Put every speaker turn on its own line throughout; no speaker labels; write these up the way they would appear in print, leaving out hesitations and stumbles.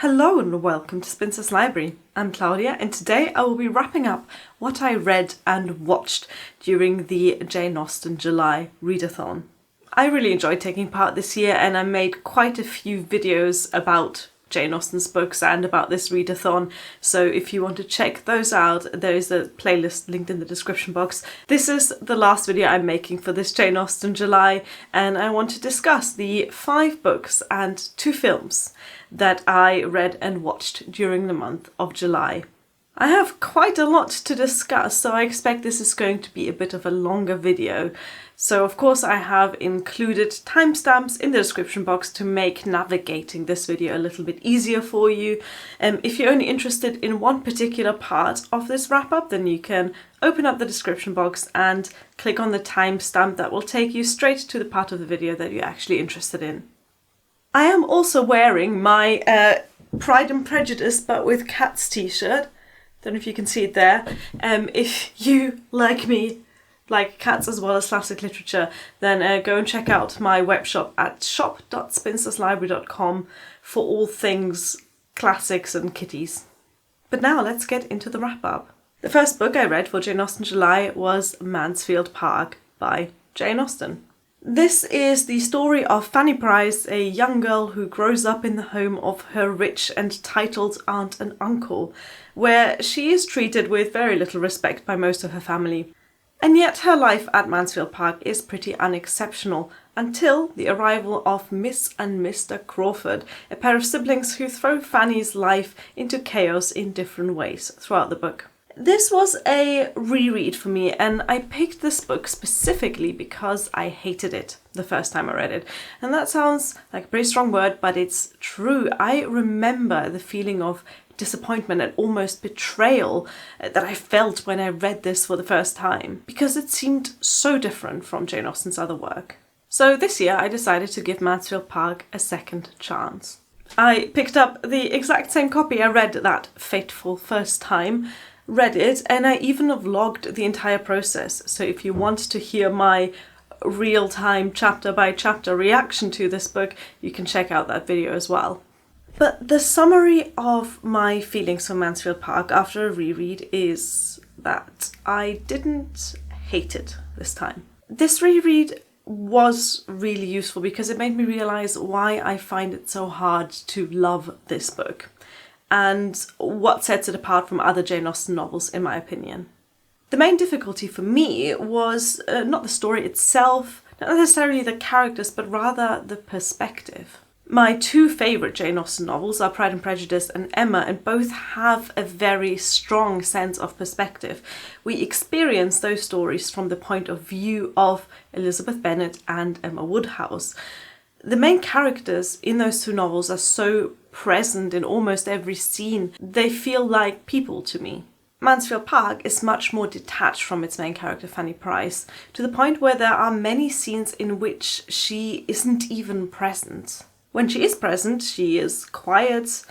Hello and welcome to Spinster's Library. I'm Claudia and today I will be wrapping up what I read and watched during the Jane Austen July readathon. I really enjoyed taking part this year and I made quite a few videos about Jane Austen's books and about this readathon, so if you want to check those out, there is a playlist linked in the description box. This is the last video I'm making for this Jane Austen July and I want to discuss the 5 books and 2 films that I read and watched during the month of July. I have quite a lot to discuss, so I expect this is going to be a bit of a longer video. So of course I have included timestamps in the description box to make navigating this video a little bit easier for you. If you're only interested in one particular part of this wrap up, then you can open up the description box and click on the timestamp that will take you straight to the part of the video that you're actually interested in. I am also wearing my Pride and Prejudice but with cats t-shirt. Don't know if you can see it there. If you, like me, like cats as well as classic literature, then go and check out my web shop at shop.spinsterslibrary.com for all things classics and kitties. But now let's get into the wrap up. The first book I read for Jane Austen July was Mansfield Park by Jane Austen. This is the story of Fanny Price, a young girl who grows up in the home of her rich and titled aunt and uncle, where she is treated with very little respect by most of her family. And yet her life at Mansfield Park is pretty unexceptional until the arrival of Miss and Mr. Crawford, a pair of siblings who throw Fanny's life into chaos in different ways throughout the book. This was a reread for me, and I picked this book specifically because I hated it the first time I read it. And that sounds like a pretty strong word, but it's true. I remember the feeling of disappointment and almost betrayal that I felt when I read this for the first time, because it seemed so different from Jane Austen's other work. So this year I decided to give Mansfield Park a second chance. I picked up the exact same copy I read that fateful first time, read it, and I even vlogged the entire process. So if you want to hear my real-time chapter by chapter reaction to this book, you can check out that video as well. But the summary of my feelings for Mansfield Park after a reread is that I didn't hate it this time. This reread was really useful because it made me realise why I find it so hard to love this book, and what sets it apart from other Jane Austen novels, in my opinion. The main difficulty for me was not the story itself, not necessarily the characters, but rather the perspective. My 2 favourite Jane Austen novels are Pride and Prejudice and Emma, and both have a very strong sense of perspective. We experience those stories from the point of view of Elizabeth Bennet and Emma Woodhouse. The main characters in those 2 novels are so present in almost every scene, they feel like people to me. Mansfield Park is much more detached from its main character Fanny Price, to the point where there are many scenes in which she isn't even present. When she is present, she is quiet,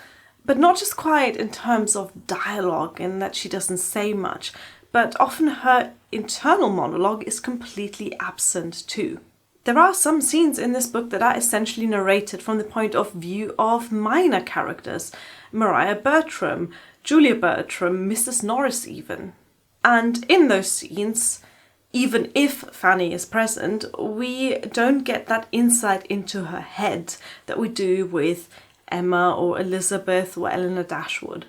but not just quiet in terms of dialogue and that she doesn't say much, but often her internal monologue is completely absent too. There are some scenes in this book that are essentially narrated from the point of view of minor characters, Maria Bertram, Julia Bertram, Mrs. Norris even. And in those scenes, even if Fanny is present, we don't get that insight into her head that we do with Emma or Elizabeth or Eleanor Dashwood.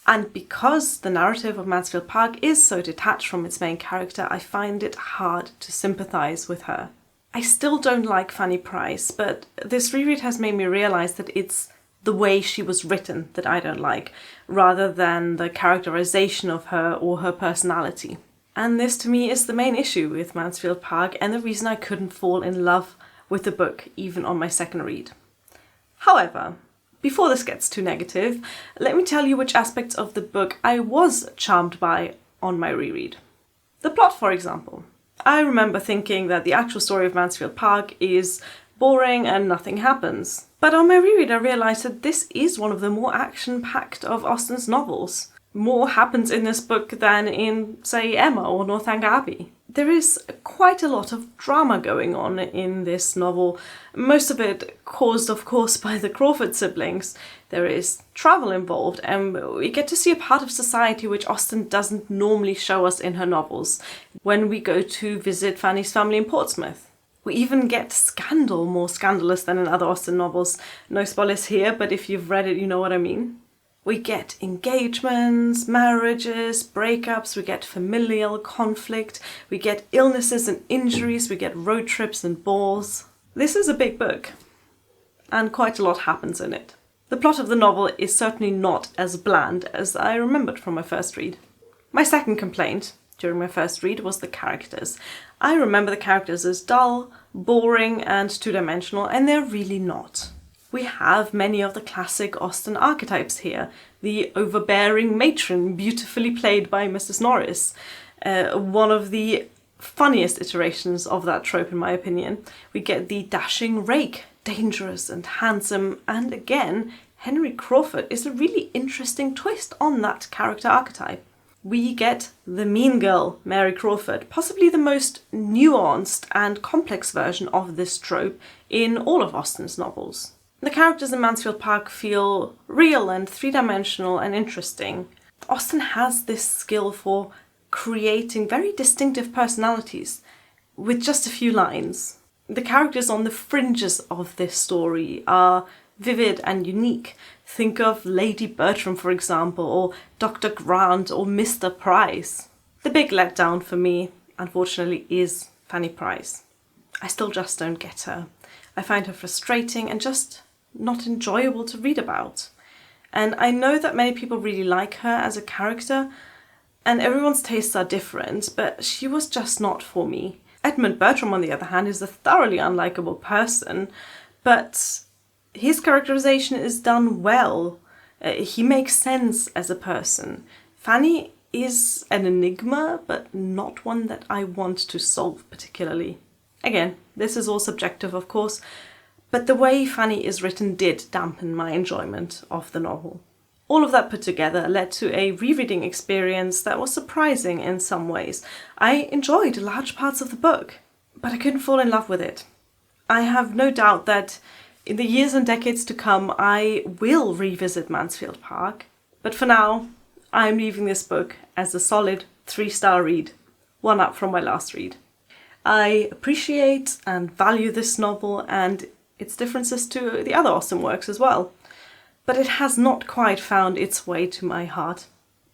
And because the narrative of Mansfield Park is so detached from its main character, I find it hard to sympathise with her. I still don't like Fanny Price, but this reread has made me realise that it's the way she was written that I don't like, rather than the characterisation of her or her personality. And this to me is the main issue with Mansfield Park and the reason I couldn't fall in love with the book even on my second read. However, before this gets too negative, let me tell you which aspects of the book I was charmed by on my reread. The plot, for example. I remember thinking that the actual story of Mansfield Park is boring and nothing happens. But on my reread I realised that this is one of the more action-packed of Austen's novels. More happens in this book than in, say, Emma or Northanger Abbey. There is quite a lot of drama going on in this novel, most of it caused, of course, by the Crawford siblings. There is travel involved, and we get to see a part of society which Austen doesn't normally show us in her novels when we go to visit Fanny's family in Portsmouth. We even get scandal, more scandalous than in other Austen novels. No spoilers here, but if you've read it, you know what I mean. We get engagements, marriages, breakups, we get familial conflict, we get illnesses and injuries, we get road trips and balls. This is a big book, and quite a lot happens in it. The plot of the novel is certainly not as bland as I remembered from my first read. My second complaint during my first read was the characters. I remember the characters as dull, boring, and two-dimensional, and they're really not. We have many of the classic Austen archetypes here. The overbearing matron, beautifully played by Mrs. Norris. One of the funniest iterations of that trope, in my opinion. We get the dashing rake, dangerous and handsome, and again, Henry Crawford is a really interesting twist on that character archetype. We get the mean girl, Mary Crawford, possibly the most nuanced and complex version of this trope in all of Austen's novels. The characters in Mansfield Park feel real and three-dimensional and interesting. Austen has this skill for creating very distinctive personalities with just a few lines. The characters on the fringes of this story are vivid and unique. Think of Lady Bertram, for example, or Dr. Grant or Mr. Price. The big letdown for me, unfortunately, is Fanny Price. I still just don't get her. I find her frustrating and just not enjoyable to read about. And I know that many people really like her as a character, and everyone's tastes are different, but she was just not for me. Edmund Bertram, on the other hand, is a thoroughly unlikable person, but his characterization is done well. He makes sense as a person. Fanny is an enigma, but not one that I want to solve particularly. Again, this is all subjective, of course, but the way Fanny is written did dampen my enjoyment of the novel. All of that put together led to a rereading experience that was surprising in some ways. I enjoyed large parts of the book, but I couldn't fall in love with it. I have no doubt that in the years and decades to come, I will revisit Mansfield Park, but for now, I'm leaving this book as a solid 3-star read, one up from my last read. I appreciate and value this novel and its differences to the other Austen works as well, but it has not quite found its way to my heart.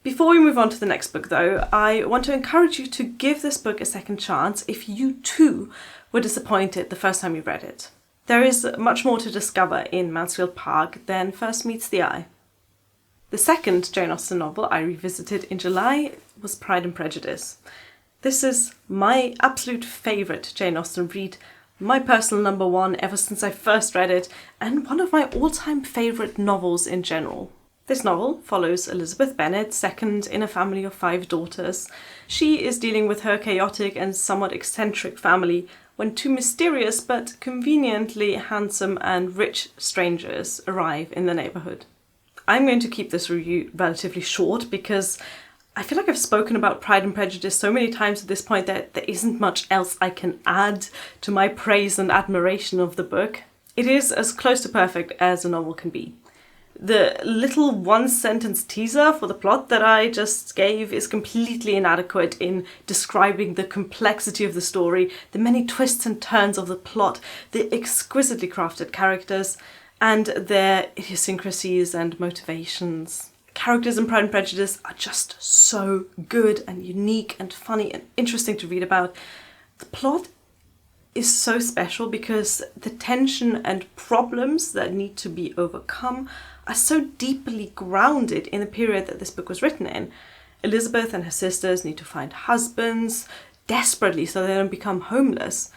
Before we move on to the next book though, I want to encourage you to give this book a second chance if you too were disappointed the first time you read it. There is much more to discover in Mansfield Park than first meets the eye. The second Jane Austen novel I revisited in July was Pride and Prejudice. This is my absolute favourite Jane Austen read, my personal number one ever since I first read it, and one of my all-time favourite novels in general. This novel follows Elizabeth Bennet, second in a family of 5 daughters. She is dealing with her chaotic and somewhat eccentric family when 2 mysterious but conveniently handsome and rich strangers arrive in the neighbourhood. I'm going to keep this review relatively short because I feel like I've spoken about Pride and Prejudice so many times at this point that there isn't much else I can add to my praise and admiration of the book. It is as close to perfect as a novel can be. The little one-sentence teaser for the plot that I just gave is completely inadequate in describing the complexity of the story, the many twists and turns of the plot, the exquisitely crafted characters, and their idiosyncrasies and motivations. Characters in Pride and Prejudice are just so good and unique and funny and interesting to read about. The plot is so special because the tension and problems that need to be overcome are so deeply grounded in the period that this book was written in. Elizabeth and her sisters need to find husbands desperately so they don't become homeless.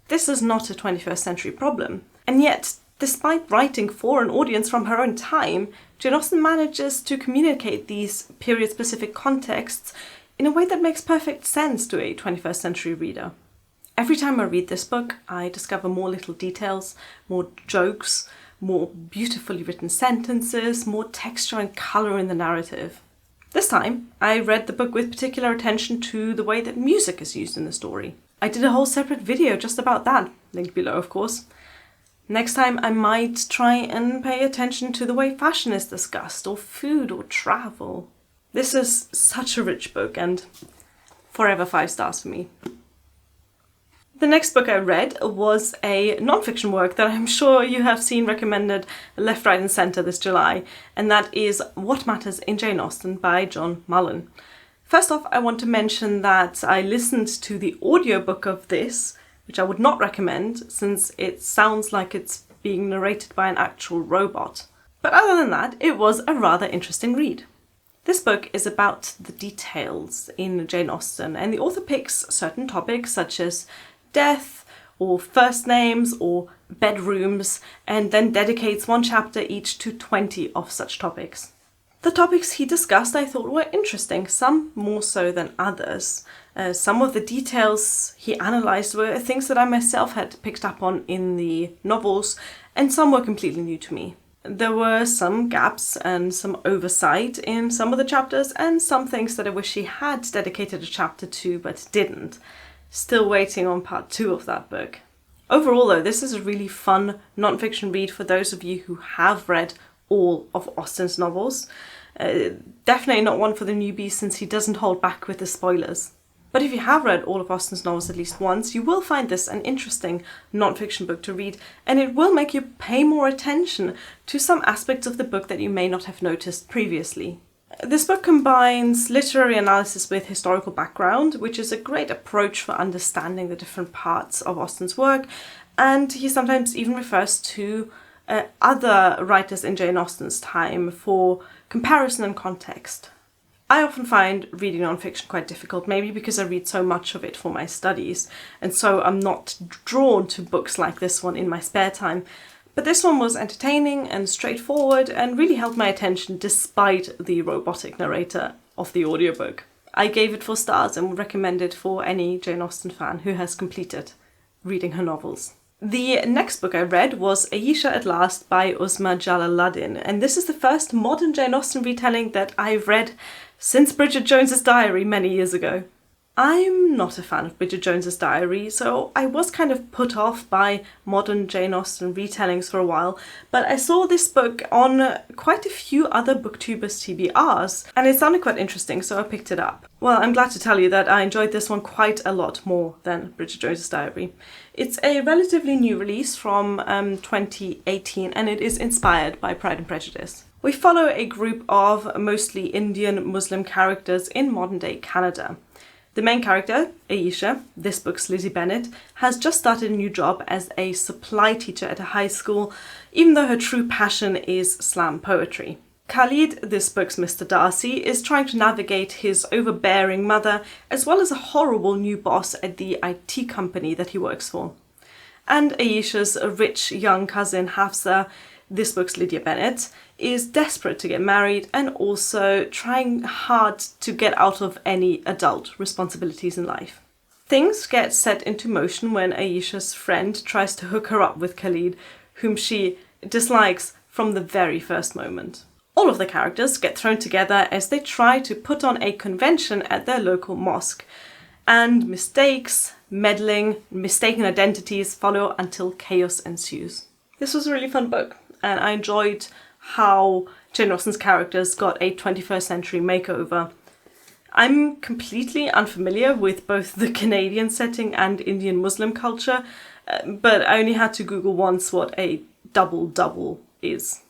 This is not a 21st century problem. And yet, despite writing for an audience from her own time, Jane Austen manages to communicate these period-specific contexts in a way that makes perfect sense to a 21st century reader. Every time I read this book, I discover more little details, more jokes, more beautifully written sentences, more texture and colour in the narrative. This time, I read the book with particular attention to the way that music is used in the story. I did a whole separate video just about that, linked below of course. Next time I might try and pay attention to the way fashion is discussed, or food, or travel. This is such a rich book and forever 5 stars for me. The next book I read was a non-fiction work that I'm sure you have seen recommended left, right and centre this July, and that is What Matters in Jane Austen by John Mullan. First off, I want to mention that I listened to the audiobook of this, which I would not recommend since it sounds like it's being narrated by an actual robot. But other than that, it was a rather interesting read. This book is about the details in Jane Austen, and the author picks certain topics such as death, or first names, or bedrooms, and then dedicates one chapter each to 20 of such topics. The topics he discussed I thought were interesting, some more so than others. Some of the details he analysed were things that I myself had picked up on in the novels, and some were completely new to me. There were some gaps and some oversight in some of the chapters, and some things that I wish he had dedicated a chapter to but didn't. Still waiting on part 2 of that book. Overall though, this is a really fun non-fiction read for those of you who have read all of Austen's novels. Definitely not one for the newbies since he doesn't hold back with the spoilers. But if you have read all of Austen's novels at least once, you will find this an interesting non-fiction book to read, and it will make you pay more attention to some aspects of the book that you may not have noticed previously. This book combines literary analysis with historical background, which is a great approach for understanding the different parts of Austen's work, and he sometimes even refers to other writers in Jane Austen's time for comparison and context. I often find reading non-fiction quite difficult, maybe because I read so much of it for my studies, and so I'm not drawn to books like this one in my spare time. But this one was entertaining and straightforward and really held my attention despite the robotic narrator of the audiobook. I gave it 4 stars and would recommend it for any Jane Austen fan who has completed reading her novels. The next book I read was Aisha at Last by Uzma Jalaluddin, and this is the first modern Jane Austen retelling that I've read since Bridget Jones's Diary many years ago. I'm not a fan of Bridget Jones's Diary, so I was kind of put off by modern Jane Austen retellings for a while, but I saw this book on quite a few other booktubers' TBRs, and it sounded quite interesting, so I picked it up. Well, I'm glad to tell you that I enjoyed this one quite a lot more than Bridget Jones's Diary. It's a relatively new release from 2018, and it is inspired by Pride and Prejudice. We follow a group of mostly Indian Muslim characters in modern-day Canada. The main character, Ayesha, this book's Lizzie Bennet, has just started a new job as a supply teacher at a high school, even though her true passion is slam poetry. Khalid, this book's Mr. Darcy, is trying to navigate his overbearing mother, as well as a horrible new boss at the IT company that he works for. And Ayesha's rich young cousin Hafsa, this book's Lydia Bennet, is desperate to get married and also trying hard to get out of any adult responsibilities in life. Things get set into motion when Ayesha's friend tries to hook her up with Khalid, whom she dislikes from the very first moment. All of the characters get thrown together as they try to put on a convention at their local mosque, and mistakes, meddling, mistaken identities follow until chaos ensues. This was a really fun book, and I enjoyed how Jane Austen's characters got a 21st century makeover. I'm completely unfamiliar with both the Canadian setting and Indian Muslim culture, but I only had to Google once what a double-double is.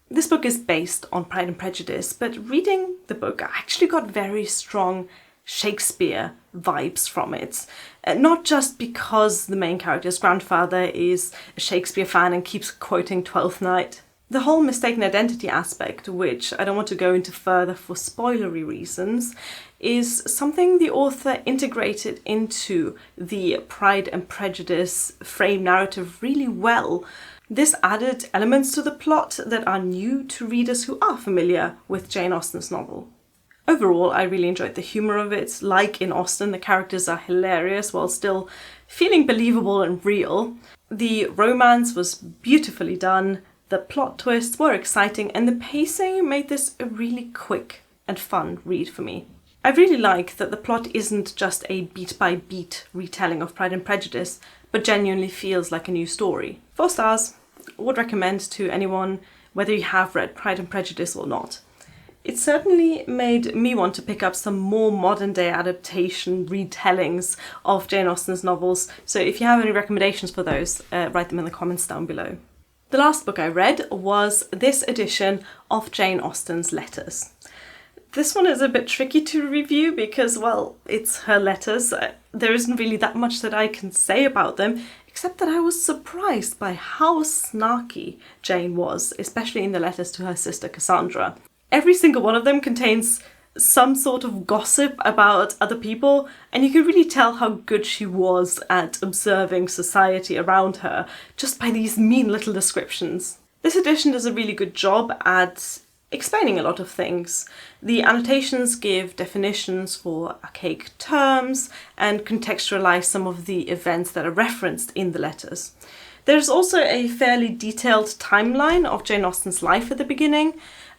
This book is based on Pride and Prejudice, but reading the book I actually got very strong Shakespeare vibes from it. Not just because the main character's grandfather is a Shakespeare fan and keeps quoting Twelfth Night. The whole mistaken identity aspect, which I don't want to go into further for spoilery reasons, is something the author integrated into the Pride and Prejudice frame narrative really well. This added elements to the plot that are new to readers who are familiar with Jane Austen's novel. Overall, I really enjoyed the humour of it. Like in Austen, the characters are hilarious while still feeling believable and real. The romance was beautifully done. The plot twists were exciting and the pacing made this a really quick and fun read for me. I really like that the plot isn't just a beat-by-beat retelling of Pride and Prejudice, but genuinely feels like a new story. 4 stars. Would recommend to anyone, whether you have read Pride and Prejudice or not. It certainly made me want to pick up some more modern-day adaptation retellings of Jane Austen's novels, so if you have any recommendations for those, write them in the comments down below. The last book I read was this edition of Jane Austen's Letters. This one is a bit tricky to review because, well, it's her letters. There isn't really that much that I can say about them, except that I was surprised by how snarky Jane was, especially in the letters to her sister Cassandra. Every single one of them contains some sort of gossip about other people, and you can really tell how good she was at observing society around her just by these mean little descriptions. This edition does a really good job at explaining a lot of things. The annotations give definitions for archaic terms and contextualize some of the events that are referenced in the letters. There's also a fairly detailed timeline of Jane Austen's life at the beginning,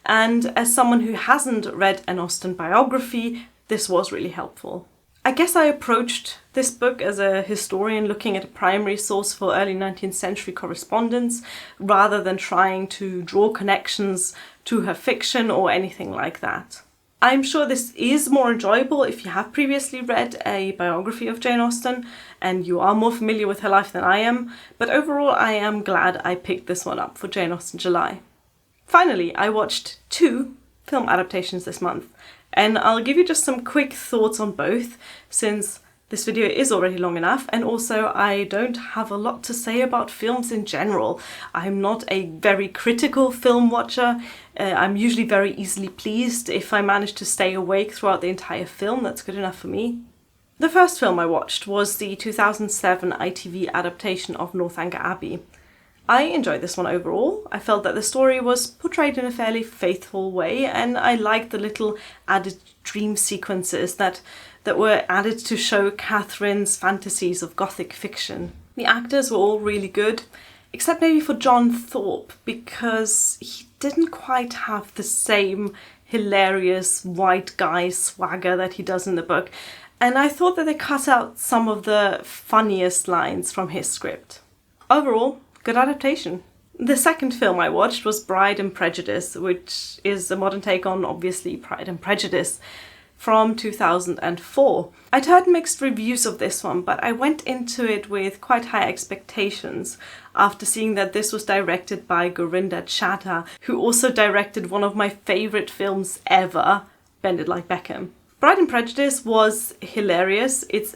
and as someone who hasn't read an Austen biography, this was really helpful. I guess I approached this book as a historian looking at a primary source for early 19th century correspondence, rather than trying to draw connections to her fiction or anything like that. I'm sure this is more enjoyable if you have previously read a biography of Jane Austen and you are more familiar with her life than I am, but overall I am glad I picked this one up for Jane Austen July. Finally, I watched 2 film adaptations this month, and I'll give you just some quick thoughts on both, since this video is already long enough, and also I don't have a lot to say about films in general. I'm not a very critical film watcher. I'm usually very easily pleased. If I manage to stay awake throughout the entire film, that's good enough for me. The first film I watched was the 2007 ITV adaptation of Northanger Abbey. I enjoyed this one overall. I felt that the story was portrayed in a fairly faithful way, and I liked the little added dream sequences that were added to show Catherine's fantasies of Gothic fiction. The actors were all really good, except maybe for John Thorpe, because he didn't quite have the same hilarious white guy swagger that he does in the book, and I thought that they cut out some of the funniest lines from his script. Overall, good adaptation. The second film I watched was Pride and Prejudice, which is a modern take on, obviously, Pride and Prejudice from 2004. I'd heard mixed reviews of this one, but I went into it with quite high expectations after seeing that this was directed by Gurinder Chadha, who also directed one of my favourite films ever, Bend It Like Beckham. Pride and Prejudice was hilarious. It's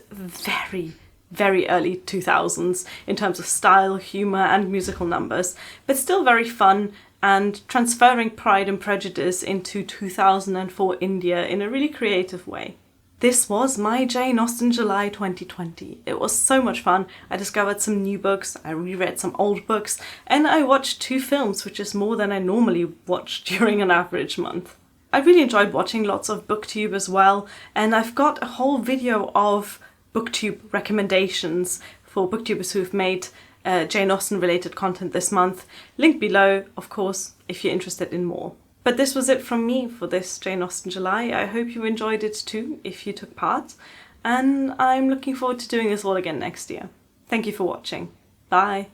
very early 2000s in terms of style, humour and musical numbers, but still very fun and transferring Pride and Prejudice into 2004 India in a really creative way. This was my Jane Austen July 2020. It was so much fun. I discovered some new books, I reread some old books, and I watched 2 films, which is more than I normally watch during an average month. I really enjoyed watching lots of BookTube as well, and I've got a whole video of BookTube recommendations for booktubers who've made Jane Austen related content this month. Link below, of course, if you're interested in more. But this was it from me for this Jane Austen July. I hope you enjoyed it too, if you took part, and I'm looking forward to doing this all again next year. Thank you for watching. Bye!